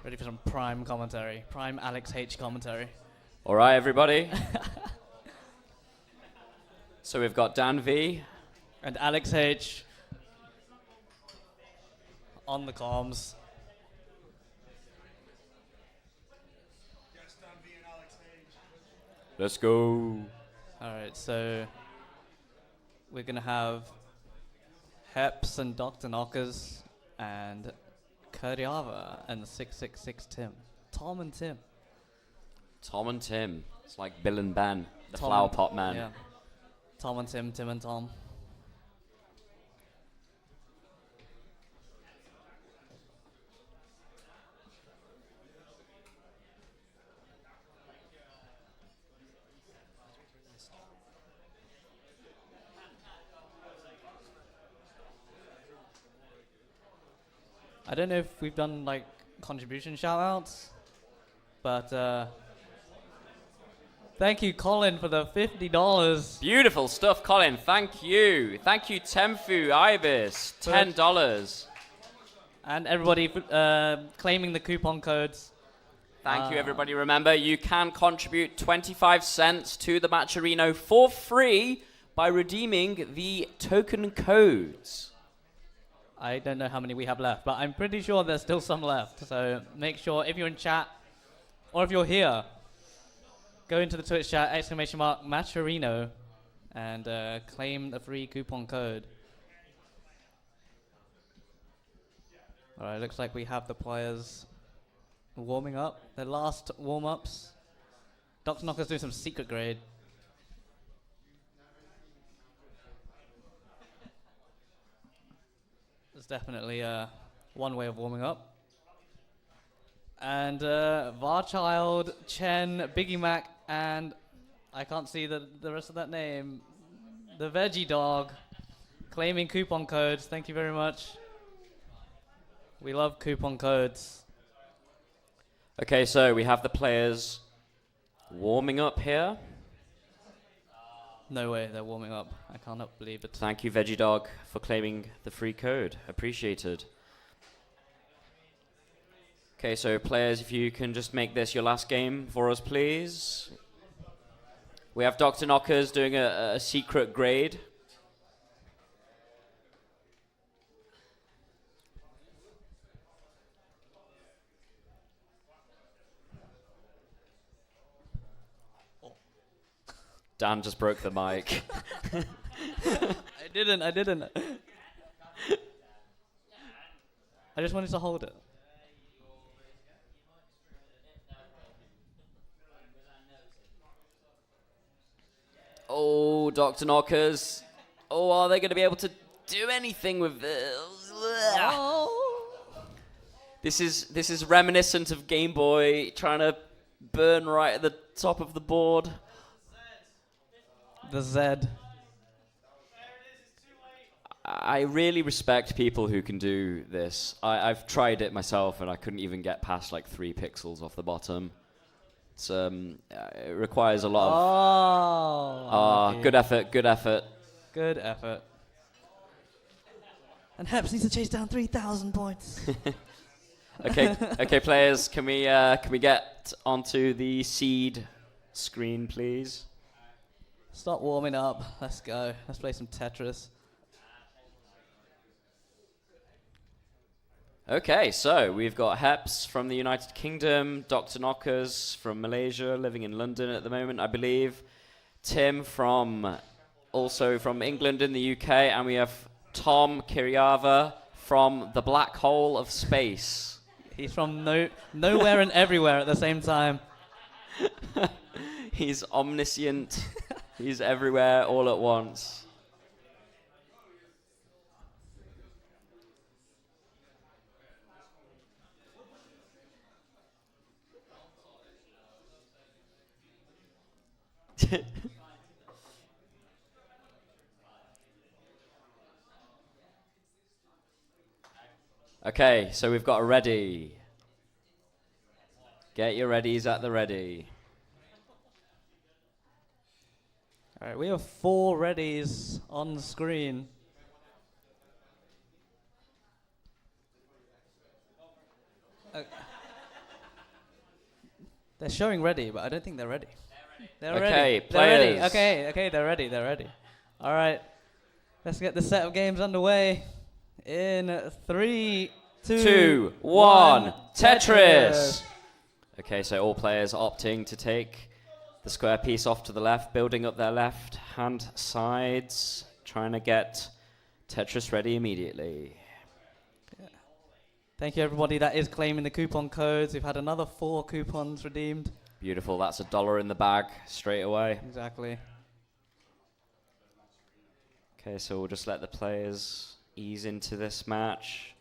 Ready for some prime commentary, prime Alex H commentary. All right, everybody. So we've got Dan V. And Alex H on the comms. Yes, Dan V and Alex H. Let's go. All right, so we're gonna have Hepps and Dr. Knockers and Kurdiava and 666 Tim. Tom and Tim. Tom and Tim. It's like Bill and Ben, the Tom flower and- pot man. Yeah. Tom and Tim, Tim and Tom. I don't know if we've done like contribution shout-outs, but thank you, Colin, for the $50. Beautiful stuff, Colin. Thank you. Thank you, Temfu Ibis. $10. And everybody claiming the coupon codes. Thank you, everybody. Remember, you can contribute 25 cents to the Matcherino for free by redeeming the token codes. I don't know how many we have left, but I'm pretty sure there's still some left. So make sure if you're in chat or if you're here, go into the Twitch chat, !Matcherino, and claim the free coupon code. All right, looks like we have the players warming up. Their last warm-ups. Dr. Knocker's doing some secret grade. There's definitely one way of warming up. And Varchild, Chen, Biggie Mac, and I can't see the rest of that name. The Veggie Dog, claiming coupon codes. Thank you very much. We love coupon codes. Okay, so we have the players warming up here. No way, they're warming up. I cannot believe it. Thank you, Veggie Dog, for claiming the free code. Appreciated. Okay, so players, if you can just make this your last game for us, please. We have Dr. Knockers doing a secret grade. Dan just broke the mic. I didn't. I just wanted to hold it. Oh, Dr. Knockers. Oh, are they going to be able to do anything with this? Oh. This is reminiscent of Game Boy trying to burn right at the top of the board. The Z. I really respect people who can do this. I've tried it myself and I couldn't even get past like 3 pixels off the bottom. It's, it requires a lot of... good effort. Good effort. And Hepps needs to chase down 3,000 points. Okay, players, can we get onto the seed screen, please? Stop warming up. Let's go. Let's play some Tetris. Okay, so we've got Hepps from the United Kingdom, Dr. Knockers from Malaysia, living in London at the moment, I believe. Tim also from England in the UK, and we have Tom Kiriava from the black hole of space. He's from nowhere and everywhere at the same time. He's omniscient. He's everywhere all at once. Okay, so we've got a ready. Get your readies at the ready. All right, we have 4 readies on the screen. They're showing ready, but I don't think they're ready. They're Okay, ready. They're ready. players. Okay, they're ready. They're ready. All right, let's get the set of games underway. In 3, 2, 1, Tetris! Okay, so all players opting to take the square piece off to the left, building up their left hand sides, trying to get Tetris ready immediately. Thank you, everybody that is claiming the coupon codes. We've had another 4 coupons redeemed. Beautiful, that's $1 in the bag straight away. Exactly. Okay, so we'll just let the players ease into this match,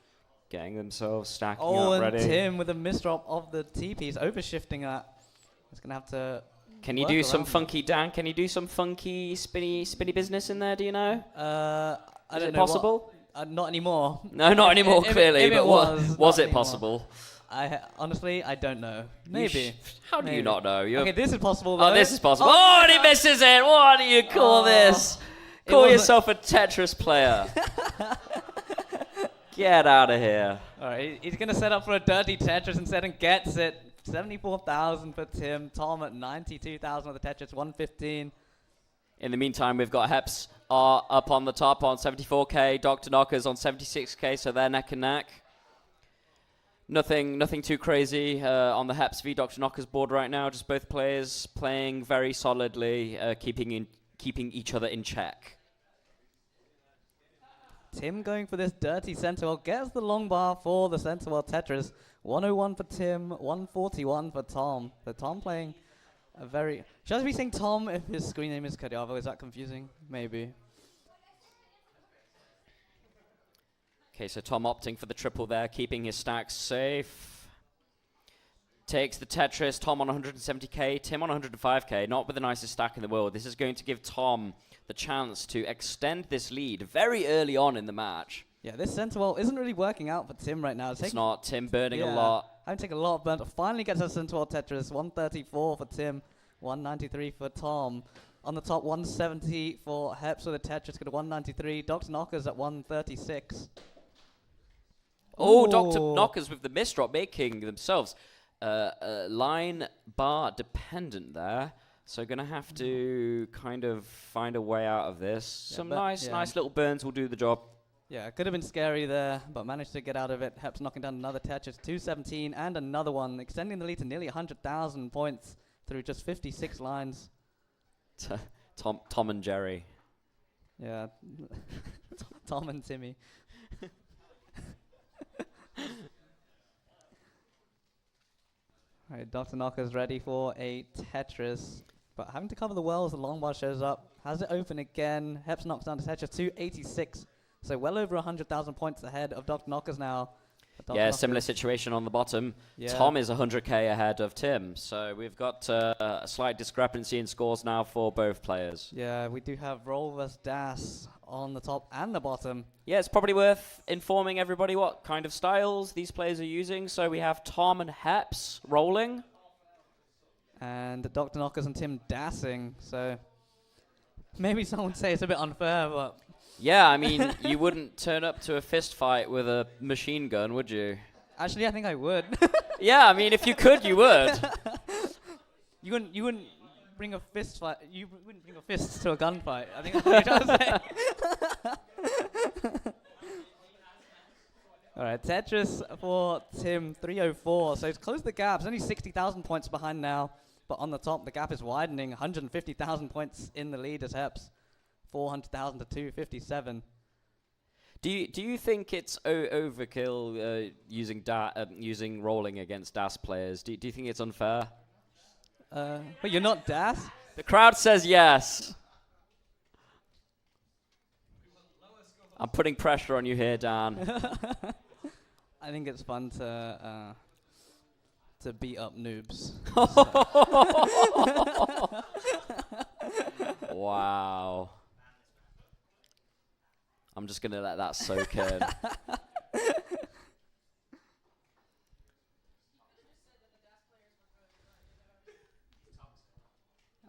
getting themselves stacking up And ready. Tim with a misdrop of the T-piece, overshifting that. He's going to have to... Can you do some funky, Dan? Can you do some funky spinny business in there, do you know? I Is don't it know possible? not anymore. No, not anymore, clearly, if but it was was not it anymore. possible? Honestly, I don't know. Maybe. How do you Maybe. not know? Okay, this is possible, though. Oh, this is possible. Oh, and he misses it. What do you call this? Call wasn't- yourself a Tetris player. Get out of here. All right, he's going to set up for a dirty Tetris instead and gets it. 74,000 for Tim. Thom at 92,000 with the Tetris, 115. In the meantime, we've got Hepps up on the top on 74k, Dr. Knockers on 76k, so they're neck and neck. Nothing too crazy on the Hepps v Dr. Knockers board right now. Just both players playing very solidly, keeping each other in check. Tim going for this dirty center well, gets the long bar for the center well Tetris. 101 for Tim, 141 for Thom. So Thom playing a very... Should I be saying Thom if his screen name is Cadiavo? Is that confusing? Maybe. Okay, so Thom opting for the triple there, keeping his stacks safe. Takes the Tetris, Thom on 170k, Tim on 105k, not with the nicest stack in the world. This is going to give Thom the chance to extend this lead very early on in the match. Yeah, this center well isn't really working out for Tim right now. It's not. Tim burning a lot. I'm taking a lot of burnt. Finally gets a center well Tetris. 134 for Tim, 193 for Thom. On the top, 170 for Hepps with a Tetris, got a 193. Dr. Knockers at 136. Oh, Ooh. Dr. Knockers with the misdrop, making themselves line bar dependent there. So going to have to kind of find a way out of this. Yeah, Some but- nice yeah. little burns will do the job. Yeah, it could have been scary there, but managed to get out of it. Hepps knocking down another Tetris, 217, and another one, extending the lead to nearly 100,000 points through just 56 lines. Tom and Jerry. Yeah, Thom and Timmy. All right, Dr. Knocker's ready for a Tetris, but having to cover the well as the long bar shows up. Has it open again? Hepps knocks down the Tetris, 286. So well over 100,000 points ahead of Dr. Knockers now. Yeah, similar situation on the bottom. Yeah. Thom is 100k ahead of Tim. So we've got a slight discrepancy in scores now for both players. Yeah, we do have Roll vs. Das on the top and the bottom. Yeah, it's probably worth informing everybody what kind of styles these players are using. So we have Thom and Hepps rolling. And Dr. Knockers and Tim dassing. So maybe someone would say it's a bit unfair, but... Yeah, I mean, you wouldn't turn up to a fist fight with a machine gun, would you? Actually, I think I would. Yeah, I mean, if you could, you would. You wouldn't bring a fist fight. You wouldn't bring a fist to a gunfight. I think that's what you're trying to say. All right, Tetris for Tim, 304. So he's closed the gap. He's only 60,000 points behind now. But on the top, the gap is widening. 150,000 points in the lead as Hepps. 400,000 to 257. Do you think it's overkill using rolling against DAS players? Do you think it's unfair? But you're not Das? The crowd says yes. I'm putting pressure on you here, Dan. I think it's fun to beat up noobs. Wow. I'm just going to let that soak in.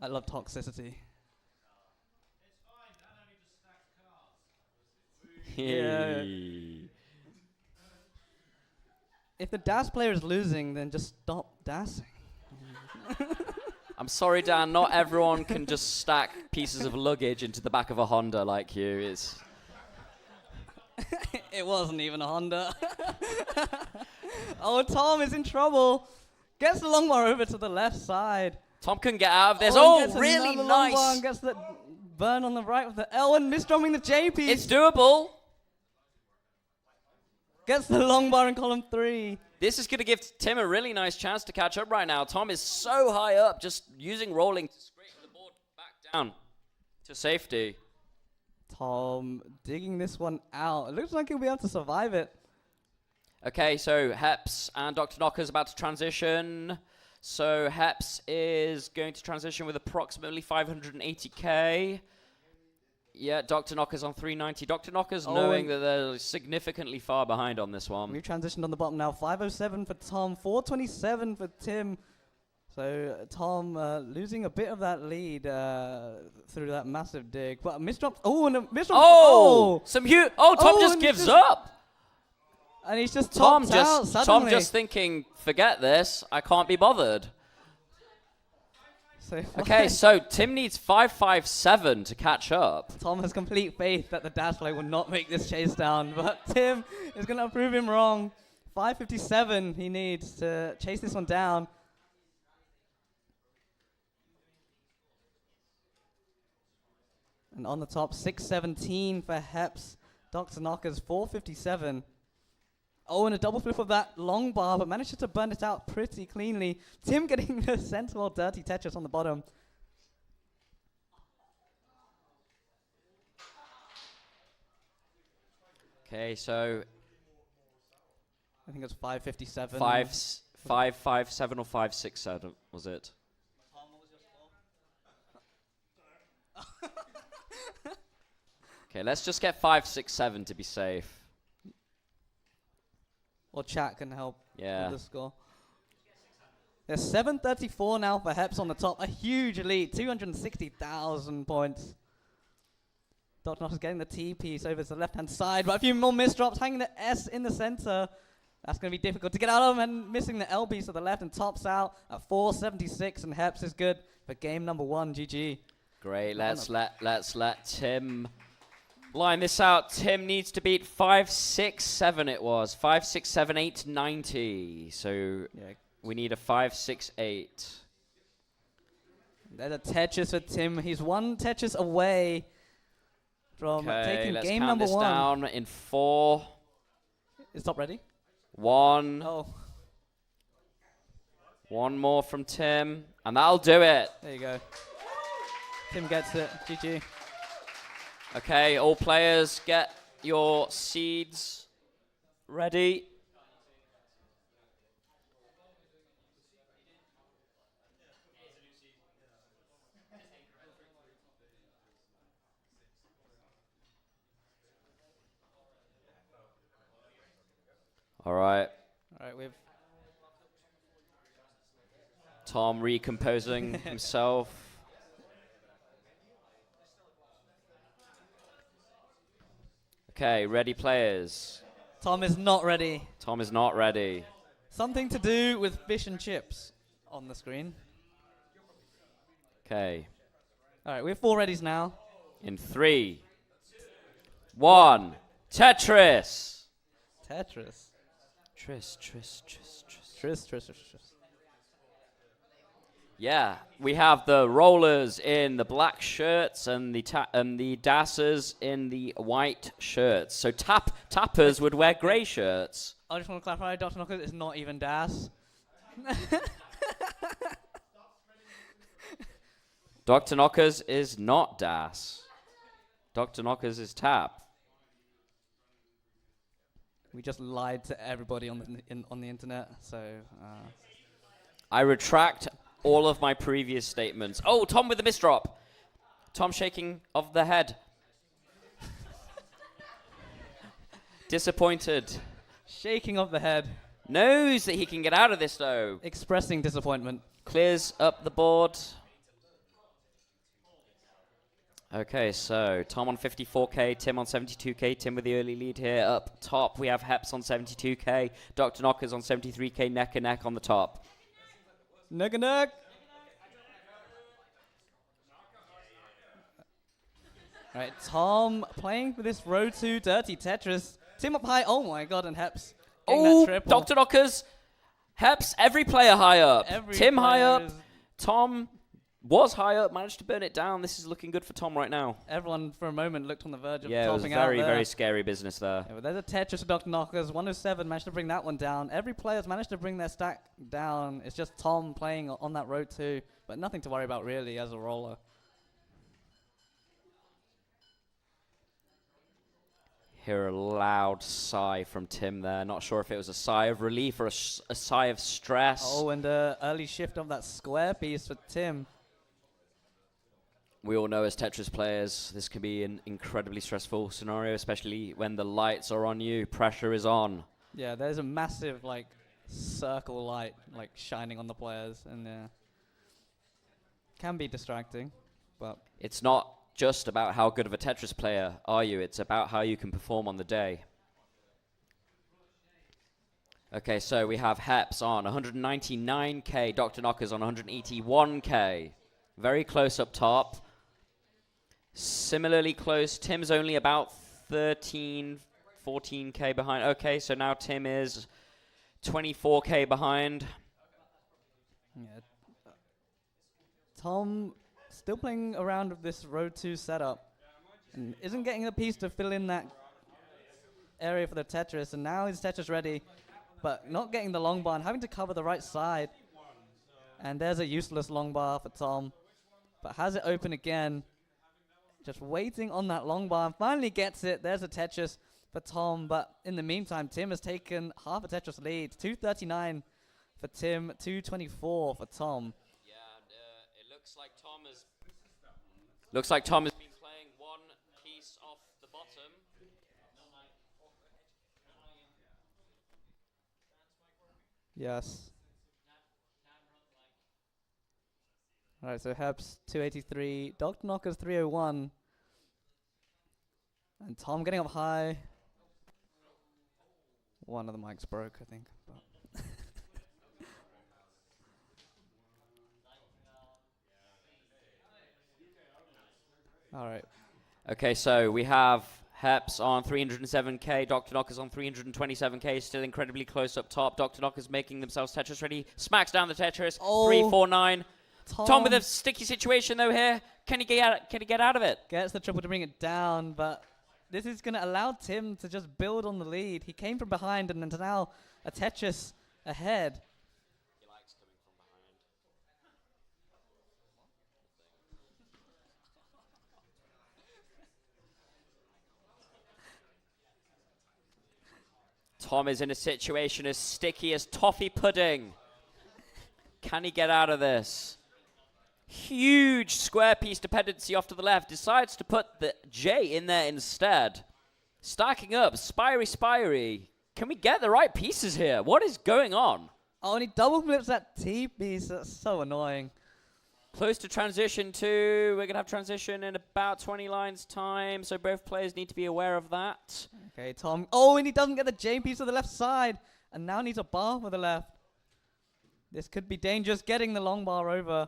I love toxicity. Yeah. If the DAS player is losing, then just stop DASing. I'm sorry, Dan. Not everyone can just stack pieces of luggage into the back of a Honda like you. It's It wasn't even a Honda. Oh, Tom is in trouble. Gets the long bar over to the left side. Tom couldn't get out of this. and Oh, gets really another long bar nice. and gets the burn on the right with the L and misdrumming the J piece. It's doable. Gets the long bar in column 3. This is going to give Tim a really nice chance to catch up right now. Tom is so high up, just using rolling to scrape the board back down to safety. Tom digging this one out. It looks like he'll be able to survive it. Okay, so Hepps and Dr. Knocker's about to transition. So Hepps is going to transition with approximately 580k. Yeah, Dr. Knocker's on 390. Dr. Knocker's knowing that they're significantly far behind on this one. We've transitioned on the bottom now. 507 for Tom, 427 for Tim. So Tom losing a bit of that lead through that massive dig. But misdrop. Oh, and a misdrop. Oh! Some huge. Oh, Tom just and gives up. And he's just Tom topped out just suddenly. Tom just thinking, forget this. I can't be bothered. So Okay, so Tim needs 557 to catch up. Tom has complete faith that the dash play will not make this chase down, but Tim is going to prove him wrong. 557 he needs to chase this one down. And on the top, 617 for Hepps. Dr. Knocker's 457. Oh, and a double flip of that long bar, but manages to burn it out pretty cleanly. Tim getting the sensible dirty Tetris on the bottom. Okay, so I think it's 557. 557 or 567 was it? Okay, let's just get 567 to be safe. Or chat can help Yeah. with the score. There's 734 now for Hepps on the top. A huge lead, 260,000 points. Dr. Knocker's getting the T piece over to the left-hand side, but a few more misdrops, hanging the S in the center. That's going to be difficult to get out of, and missing the L piece to the left, and tops out at 476, and Hepps is good for game number 1. GG. Great. Let's let Tim line this out. Tim needs to beat 567. It was 567 890. So Yeah. we need a 568. There's a Tetris for Tim. He's one Tetris away from Okay, taking let's game count number this 1. down in 4, Is top ready? 1. Oh, One more from Tim, and that'll do it. there you go. Tim gets it. GG. Okay, all players, get your seeds ready. All right, All right, we've Tom recomposing himself. Okay, ready players. Tom is not ready. Tom is not ready. Something to do with fish and chips on the screen. Okay, All right, we have 4 readies now. in 3, 1, Tetris. Tetris. Tris. Tris. Yeah, we have the rollers in the black shirts and the dassers in the white shirts. So tappers would wear grey shirts. I just want to clarify, Dr. Knockers is not even Das. Dr. Knockers is not Das. Dr. Knockers is tap. We just lied to everybody on the internet, so... I retract all of my previous statements. Oh, Tom with the misdrop. Tom shaking of the head. Disappointed. Shaking of the head. Knows that he can get out of this, though. Expressing disappointment. Clears up the board. Okay, so Tom on 54k, Tim on 72k. Tim with the early lead here. Up top, we have Hepps on 72k, Dr. Knockers on 73k, neck and neck on the top. Neck and neck. All right, Tom playing for this row 2 dirty Tetris. Tim up high. Oh my god, and Hepps getting that Oh, triple. Dr. Knockers, Hepps, every player high up. Every Tim high player up, is- Tom was high up, managed to burn it down. This is looking good for Tom right now. Everyone for a moment looked on the verge of Yeah, it was topping out very, there. very scary business there. Yeah, but there's a Tetris of Dr. Knockers. 107 managed to bring that one down. Every player's managed to bring their stack down. It's just Tom playing on that road too, but nothing to worry about really as a roller. Hear a loud sigh from Tim there. Not sure if it was a sigh of relief or a sigh of stress. Oh, and early shift of that square piece for Tim. We all know as Tetris players, this can be an incredibly stressful scenario, especially when the lights are on you, pressure is on. Yeah, there's a massive like circle light like shining on the players, and can be distracting, but It's not just about how good of a Tetris player are you, it's about how you can perform on the day. Okay, so we have Hepps on 199k, Dr. Knockers on 181k. Very close up top. Similarly close, Tim's only about 13, 14k behind. Okay, so now Tim is 24k behind. yeah. Tom still playing around with this road 2 setup and isn't getting a piece to fill in that area for the Tetris, and now his Tetris ready, but not getting the long bar and having to cover the right side. And there's a useless long bar for Tom, but has it open again. Just waiting on that long bar and finally gets it. There's a Tetris for Tom, but in the meantime, Tim has taken half a Tetris lead. 239 for Tim, 224 for Tom. Yeah, and it looks like Tom has been playing one piece off the bottom. Yes. All right, so Hepps 283, Dr. Knockers 301, and Tom getting up high. One of the mics broke, I think. But all right. Okay, so we have Hepps on 307k, Dr. Knockers on 327k, still incredibly close up top. Dr. Knockers making themselves Tetris ready, smacks down the Tetris, Oh. 349. Tom with a sticky situation though here. Can he get out of it? Gets the triple to bring it down, but this is going to allow Tim to just build on the lead. He came from behind and then now a Tetris ahead. He likes coming from behind. Tom is in a situation as sticky as toffee pudding. Can he get out of this? Huge square piece dependency off to the left. Decides to put the J in there instead. Stacking up, spiry. Can we get the right pieces here? What is going on? Oh, and he double flips that T piece. That's so annoying. Close to transition 2. We're going to have transition in about 20 lines time, so both players need to be aware of that. Okay, Tom. Oh, and he doesn't get the J piece to the left side. And now needs a bar for the left. This could be dangerous, getting the long bar over.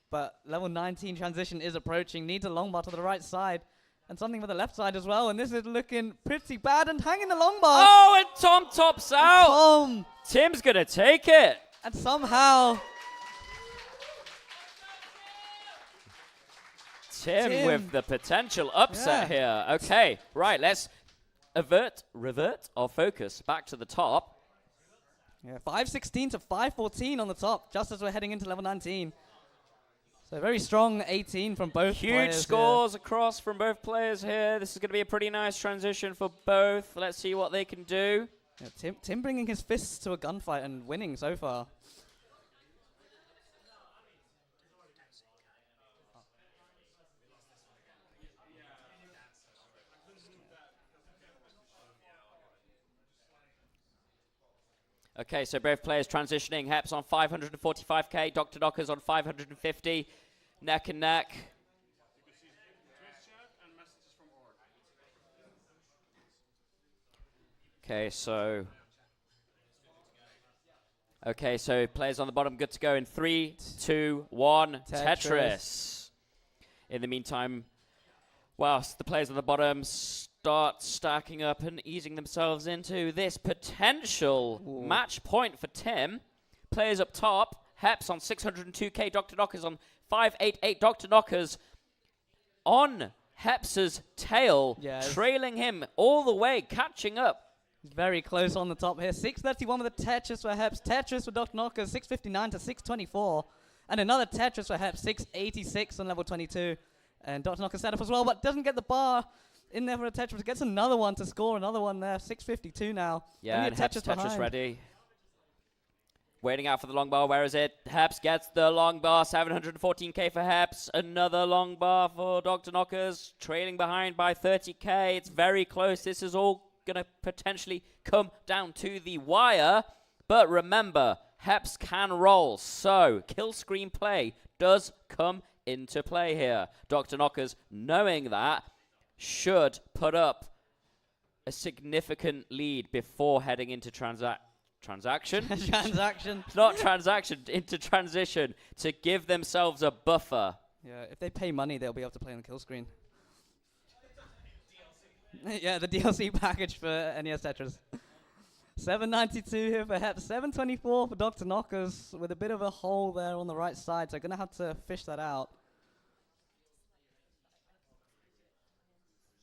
But level 19 transition is approaching. Needs a long bar to the right side. And something for the left side as well. And this is looking pretty bad. And hanging the long bar. Oh, and Tom tops out. Tom. Tim's going to take it. And somehow Tim with the potential upset here. Okay, right, let's revert our focus back to the top. Yeah, 516 to 514 on the top, just as we're heading into level 19. So very strong 18 from both Huge players scores across from both players here. This is going to be a pretty nice transition for both. Let's see what they can do. Yeah, Tim bringing his fists to a gunfight and winning so far. Okay, so both players transitioning. Hepps on 545k, Dr. Knockers on 550. Neck and neck. Okay, so players on the bottom good to go in 3, 2, 1. Tetris. In the meantime, whilst the players on the bottom start stacking up and easing themselves into this potential match point for Tim, players up top, Hepps on 602k, Dr. Knockers on 588, Dr. Knockers on Hepps's tail, trailing him all the way, catching up. Very close on the top here. 631 with a Tetris for Hepps. Tetris for Dr. Knockers, 659 to 624. And another Tetris for Hepps, 686 on level 22. And Dr. Knockers set up as well, but doesn't get the bar in there for a Tetris. Gets another one to score, another one there. 652 now. Yeah, and Hepps Tetris ready. Waiting out for the long bar. Where is it? Hepps gets the long bar. 714k for Hepps. Another long bar for Dr. Knockers. Trailing behind by 30k. It's very close. This is all going to potentially come down to the wire. But remember, Hepps can roll. So, kill screen play does come into play here. Dr. Knockers, knowing that, should put up a significant lead before heading into transaction. Not transaction, into transition to give themselves a buffer. Yeah, if they pay money, they'll be able to play on the kill screen. Yeah, the DLC package for NES Tetris. 792 here for Hepps, 724 for Dr. Knockers, with a bit of a hole there on the right side, so going to have to fish that out.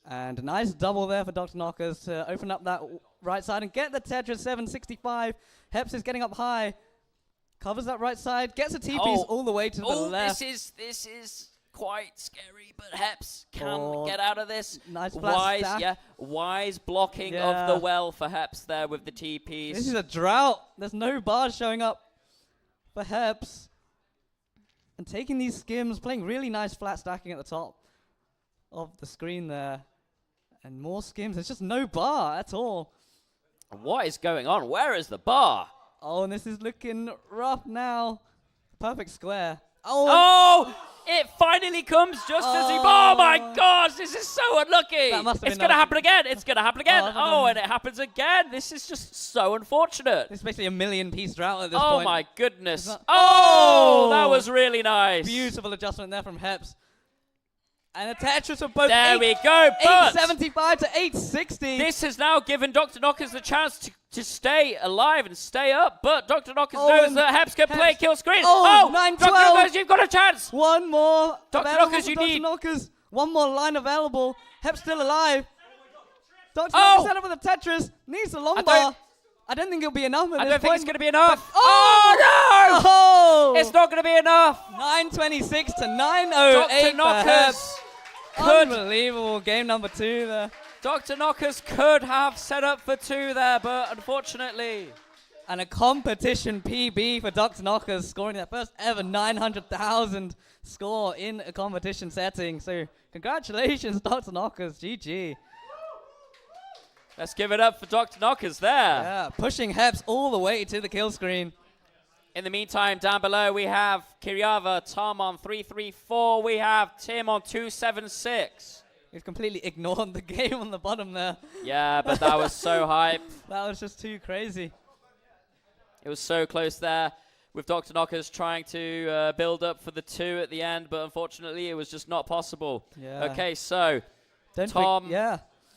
And a nice double there for Dr. Knockers to open up that right side and get the Tetris. 765. Hepps is getting up high. Covers that right side. Gets a T-piece all the way to the left. This is quite scary, but Hepps can get out of this. Nice flat stack. Wise blocking of the well for Hepps there with the T-piece. This is a drought. There's no bars showing up for Hepps. And taking these skims, playing really nice flat stacking at the top of the screen there. And more skims. There's just no bar at all. What is going on? Where is the bar? Oh, and this is looking rough now. Perfect square. Oh! It finally comes just as he... Oh, my gosh. This is so unlucky. It's going to happen again. It's going to happen again. Oh, and it happens again. This is just so unfortunate. It's basically a million-piece drought at this point. Oh, my goodness. Oh, that was really nice. Beautiful adjustment there from Hepps. And a Tetris of both. There we go. 875 to 860. This has now given Dr. Knockers the chance to stay alive and stay up. But Dr. Knockers knows that Hepps can play kill screen. Oh, 912. Dr. Knockers, you've got a chance. One more. Dr. Knockers, you need. Dr. Knockers, one more line available. Hepps still alive. Dr. Knockers set up with a Tetris. Needs a long bar. I don't think it'll be enough. I don't think it's going to be enough. Oh, no! Oh! It's not going to be enough. 926 to 908 Dr. Knockers. Unbelievable. Game number 2 there. Dr. Knockers could have set up for 2 there, but unfortunately. And a competition PB for Dr. Knockers, scoring their first ever 900,000 score in a competition setting. So congratulations, Dr. Knockers. GG. Let's give it up for Dr. Knockers there. Yeah, pushing Hepps all the way to the kill screen. In the meantime, down below, we have Kiryava, Tom on 334. We have Tim on 276. He's completely ignored the game on the bottom there. Yeah, but that was so hype. That was just too crazy. It was so close there with Dr. Knockers trying to build up for the 2 at the end, but unfortunately it was just not possible. Yeah. Okay, so Tom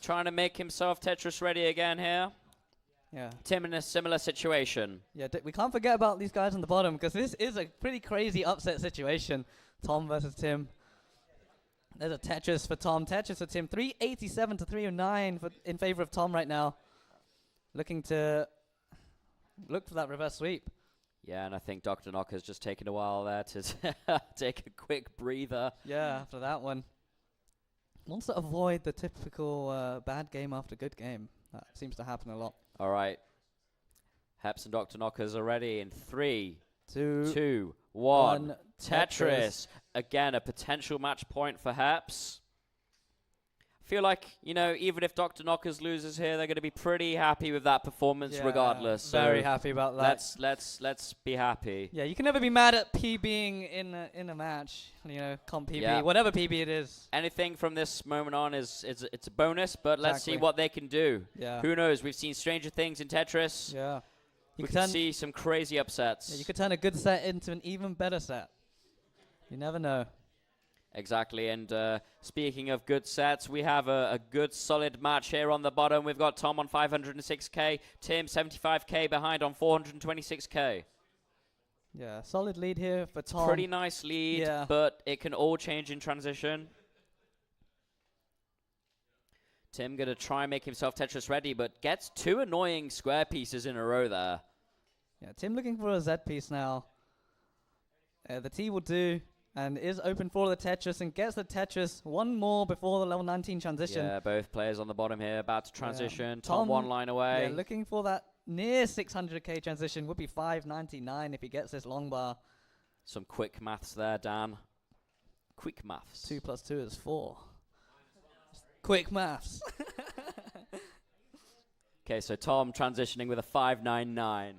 trying to make himself Tetris ready again here. Yeah. Tim in a similar situation. Yeah, we can't forget about these guys on the bottom because this is a pretty crazy upset situation. Tom versus Tim. There's a Tetris for Tom, Tetris for Tim. 387 to 309 in favor of Tom right now. Looking to look for that reverse sweep. Yeah, and I think Dr. Knocker's just taken a while there to take a quick breather. Yeah, after that one. Wants to avoid the typical bad game after good game. That seems to happen a lot. All right. Hepps and Dr. Knockers are ready in 3, 2, 1. Tetris. Again, a potential match point for Hepps. feel like, you know, even if Dr. Knockers loses here, they're going to be pretty happy with that performance regardless. So very happy about that. Let's be happy. Yeah, you can never be mad at PBing in a match. You know, comp PB, whatever PB it is. Anything from this moment on it's a bonus, but let's see Exactly. what they can do. Yeah. Who knows? We've seen stranger things in Tetris. Yeah. We can see some crazy upsets. Yeah, you could turn a good set into an even better set. You never know. Exactly, and speaking of good sets, we have a good solid match here on the bottom. We've got Tom on 506k, Tim 75k behind on 426k. Yeah, solid lead here for Tom. Pretty nice lead, but it can all change in transition. Tim going to try and make himself Tetris ready, but gets 2 annoying square pieces in a row there. Yeah, Tim looking for a Z piece now. The T will do. And is open for the Tetris and gets the Tetris one more before the level 19 transition. Yeah, both players on the bottom here about to transition. Tom 1 line away. Yeah, looking for that near 600k transition. Would be 599 if he gets this long bar. Some quick maths there, Dan. Quick maths. 2 + 2 is 4. Quick maths. Okay, so Tom transitioning with a 599.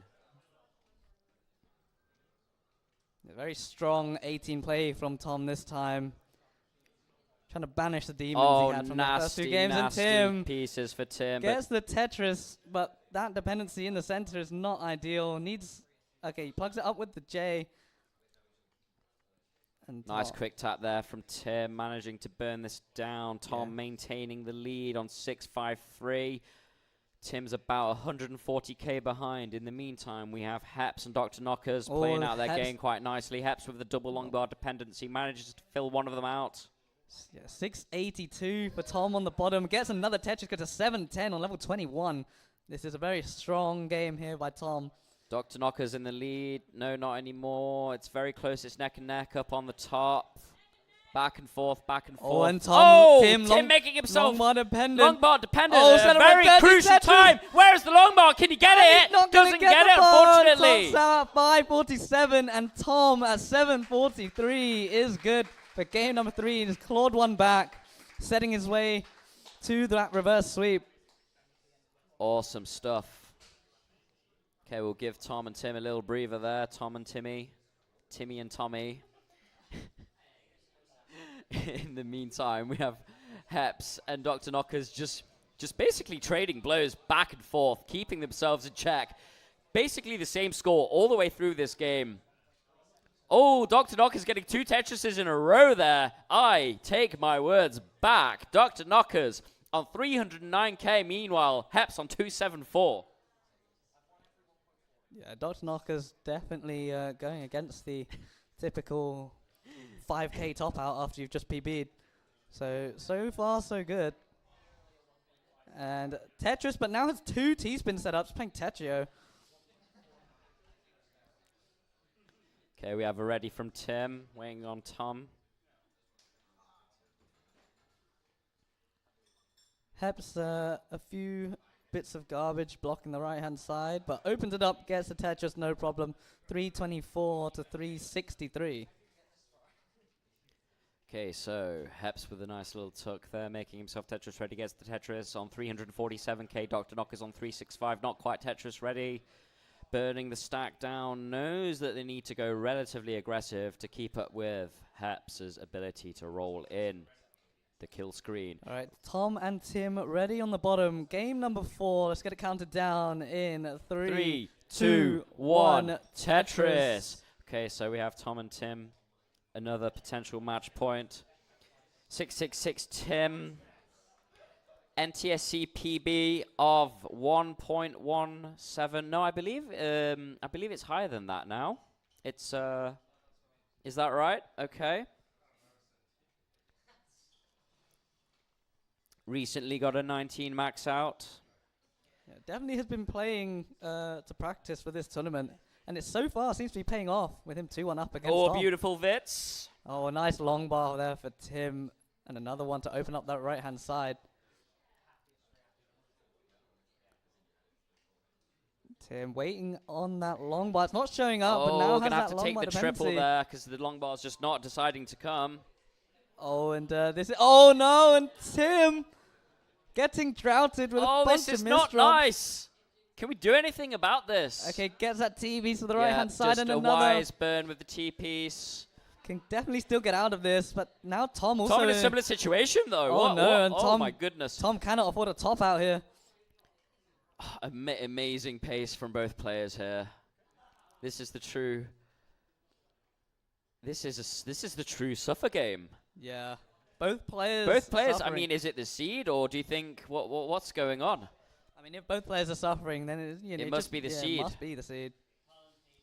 A very strong 18 play from Tom this time. Trying to banish the demons he had from the first 2 games. And Tim pieces for Tim. Gets the Tetris, but that dependency in the center is not ideal. Needs, okay, he plugs it up with the J. And nice quick tap there from Tim, managing to burn this down. Tom maintaining the lead on 653. Tim's about 140k behind. In the meantime, we have Hepps and Dr. Knockers playing out their game quite nicely. Hepps with the double long bar dependency manages to fill one of them out. Yeah, 682 for Tom on the bottom. Gets another Tetris, gets a 710 on level 21. This is a very strong game here by Tom. Dr. Knockers in the lead. No, not anymore. It's very close. It's neck and neck up on the top. Back and forth, back and forth. Oh, and Tom, Tim making himself long bar dependent. Long bar dependent. Oh, a very crucial Tetris. time. Where's the long bar? Can he get it? Doesn't get it, unfortunately. Tom's at 547 and Tom at 743 is good for game number 3. He's clawed one back, setting his way to that reverse sweep. Awesome stuff. Okay, we'll give Tom and Tim a little breather there. Tom and Timmy. Timmy and Tommy. In the meantime, we have Hepps and Dr. Knockers just basically trading blows back and forth, keeping themselves in check. Basically the same score all the way through this game. Oh, Dr. Knockers getting 2 Tetrises in a row there. I take my words back. Dr. Knockers on 309k, meanwhile, Hepps on 274. Yeah, Dr. Knockers definitely going against the typical 5k top out after you've just PB'd. So far, so good. And Tetris, but now has 2 T-spin setups, playing Tetrio. Okay, we have a ready from Tim, waiting on Tom. Hepps, a few bits of garbage blocking the right-hand side, but opens it up, gets the Tetris, no problem. 324 to 363. Okay, so Hepps with a nice little tuck there, making himself Tetris ready, gets the Tetris on 347k. Dr. Knockers on 365, not quite Tetris ready. Burning the stack down, knows that they need to go relatively aggressive to keep up with Hepps' ability to roll in the kill screen. All right, Tom and Tim ready on the bottom. Game number 4, let's get it counted down in 3, 2, 1, Tetris. Okay, so we have Tom and Tim. Another potential match point. 666 Tim. NTSC PB of 1.17. No, I believe it's higher than that now. It's is that right? Okay. Recently got a 19 max out. Yeah, definitely has been playing to practice for this tournament. And it so far seems to be paying off with him 2-1 up against Tom. Beautiful Vits. Oh, a nice long bar there for Tim. And another one to open up that right-hand side. Tim waiting on that long bar. It's not showing up, but now has that long bar dependency. Gonna have to take the triple there because the long bar's just not deciding to come. Oh, and this is... Oh, no, and Tim getting droughted with a Oh, bunch this of is not misdrops. nice. Can we do anything about this? Okay, gets that T piece to the Yeah, right-hand side just and a another. wise burn with the T-piece. Can definitely still get out of this, but now Tom also... Tom in a similar situation, though. Oh, What- no, what? and Oh, Tom- my goodness. Tom cannot afford a top out here. Amazing pace from both players here. This is the true... This is the true suffer game. Yeah. Both players Both players. I suffering. mean, is it the seed, or do you think what's going on? I mean, if both players are suffering, then it must be the seed. It must be the seed.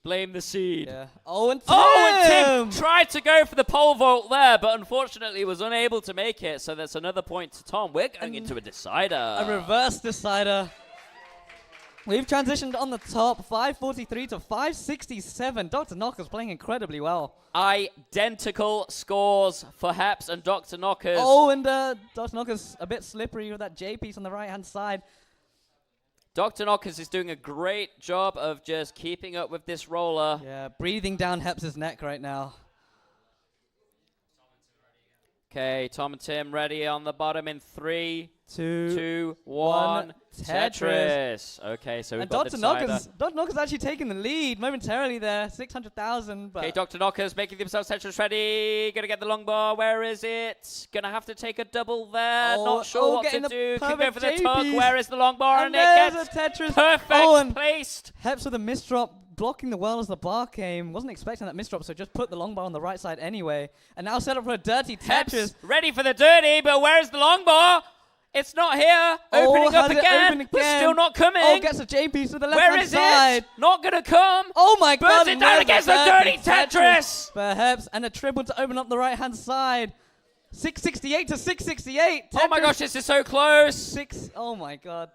Blame the seed. Yeah. Oh, and Tim! Oh, and Tim tried to go for the pole vault there, but unfortunately was unable to make it. So that's another point to Tom. We're going into a decider. A reverse decider. We've transitioned on the top, 543 to 567. Dr. Knockers playing incredibly well. Identical scores for Hepps and Dr. Knockers. Oh, and Dr. Knockers a bit slippery with that J piece on the right-hand side. Dr. Knockers is doing a great job of just keeping up with this roller. Yeah, breathing down Hepps' neck right now. Okay, Tom and Tim ready on the bottom in 3, 2, 2, 1. Tetris. Okay, so we've and got Dr. the decider. Dr. Knockers actually taking the lead momentarily there, 600,000. Okay, Dr. Knockers making themselves Tetris ready. Gonna get the long bar. Where is it? Gonna have to take a double there. Not sure what to getting the do. Can go perfect for the tug. J-piece. Where is the long bar? And it there's gets a Tetris. perfect Oh, and placed. Hepps with a misdrop, blocking the well as the bar came. Wasn't expecting that misdrop, so just put the long bar on the right side anyway. And now set up for a dirty Tetris. Hepps ready for the dirty, but where's the long bar? It's not here. Opening up has it again, opened but again. still not coming. Oh, gets a J piece to the left Where hand is side. it? Not gonna come. Oh my Burns god. it and down there's against a the dirty Tetris. For Hepps, and a triple to open up the right hand side. 668 to 668. Oh my gosh, this is so close. Oh my god.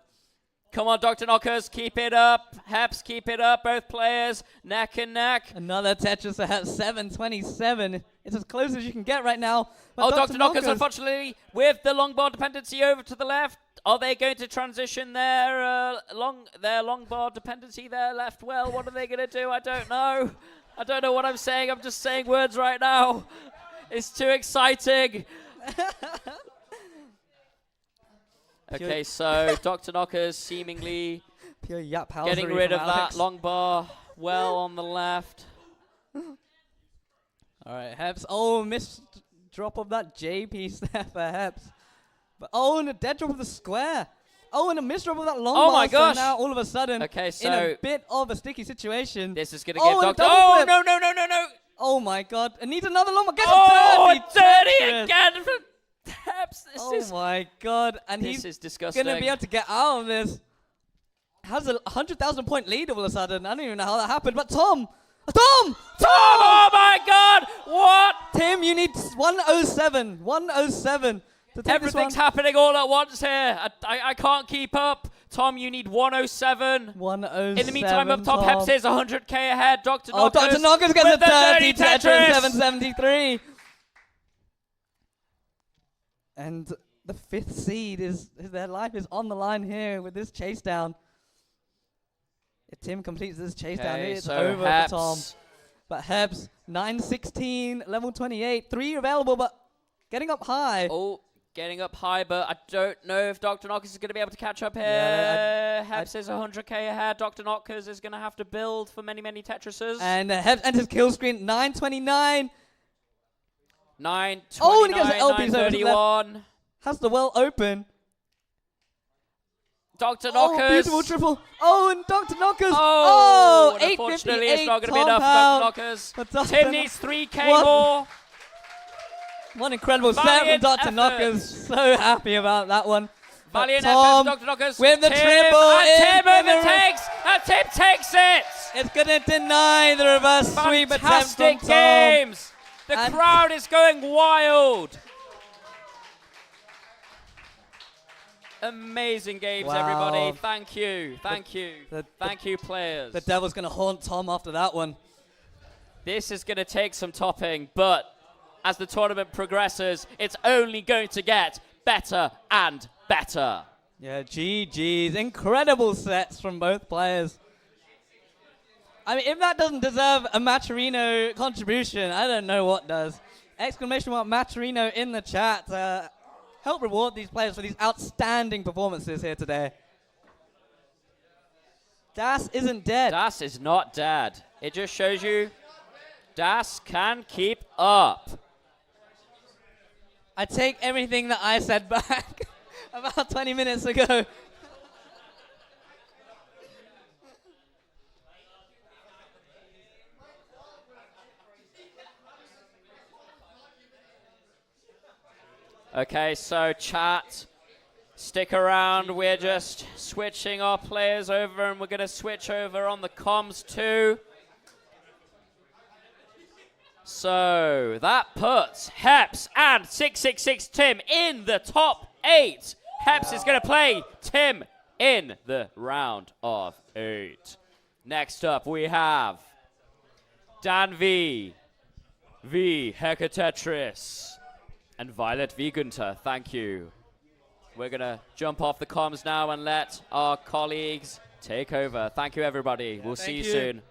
Come on, Dr. Knockers, keep it up. Hepps, keep it up. Both players, neck and neck. Another Tetris at 727. It's as close as you can get right now. But Oh, Dr. Knockers, unfortunately, with the long bar dependency over to the left. Are they going to transition their long bar dependency there left? Well, what are they going to do? I don't know. I don't know what I'm saying. I'm just saying words right now. It's too exciting. Okay, so Dr. Knockers seemingly Pure yap getting housery rid from of Alex. that long bar well on the left. All right, Hepps. Oh, missed drop of that J piece there for Hepps. But and a dead drop of the square. Oh, and a missed drop of that long Oh bar. my gosh. So now all of a sudden, Okay, in so a bit of a sticky situation. this is going to Oh, give and Dr. double Oh, flip. no, no, no, no, no. Oh my god. And needs another long bar. Gets Oh, a dirty dirty Tetris. again for Hepps. Oh my god. And This he's is disgusting. going to be able to get out of this. Has a 100,000 point lead all of a sudden. I don't even know how that happened. But Tom! Oh my God! What? Tim, you need 107. 107 to take Everything's this one. happening all at once here. I can't keep up. Tom, you need 107. 107. In the meantime, up top, Tom. Hepps is 100k ahead. Dr. Oh, Knockers. Dr. Knockers gets a with the dirty dirty Tetris. 773. And the fifth seed their life is on the line here with this chase down. If Tim completes this chase down, it's so over Hepps. for Tom. But Hepps, 916, level 28, 3 available, but getting up high. Oh, getting up high, but I don't know if Dr. Knockers is going to be able to catch up here. Yeah, Hepps is 100k ahead. Dr. Knockers is going to have to build for many, many Tetrises. And Hepps enters kill screen, 929. 929, Oh, and he gets the LPs over to the 931. Has the well open. Dr. Oh, Knockers. beautiful triple. Oh, and Dr. Knockers. Oh, Oh, unfortunately, 858. it's not going to be Tom enough for Powell. Dr. Knockers. But Dr. Tim needs 3k What? more. One incredible set from Valiant Dr. effort. Knockers. So happy about that one. But Valiant Tom effort, Dr. Knockers. with the Tim, triple and Tim in the overtakes. And Tim takes it. It's going to deny the reverse sweep attempt from Fantastic Tom. games. The And- crowd is going wild. Amazing games, Wow. everybody. Thank you. Thank you. Thank you, players. The devil's going to haunt Tom after that one. This is going to take some topping, but as the tournament progresses, it's only going to get better and better. Yeah, GG's. Incredible sets from both players. I mean, if that doesn't deserve a Maturino contribution, I don't know what does. Exclamation mark Maturino in the chat. help reward these players for these outstanding performances here today. Das isn't dead. Das is not dead. It just shows you Das can keep up. I take everything that I said back about 20 minutes ago. Okay, so chat, stick around. We're just switching our players over, and we're going to switch over on the comms too. So that puts Hepps and 666 Tim in the top 8. Hepps is going to play Tim in the round of 8. Next up, we have Dan V, Hecatetris, and Violet V Gunter. Thank you. We're going to jump off the comms now and let our colleagues take over. Thank you, everybody. We'll see you soon.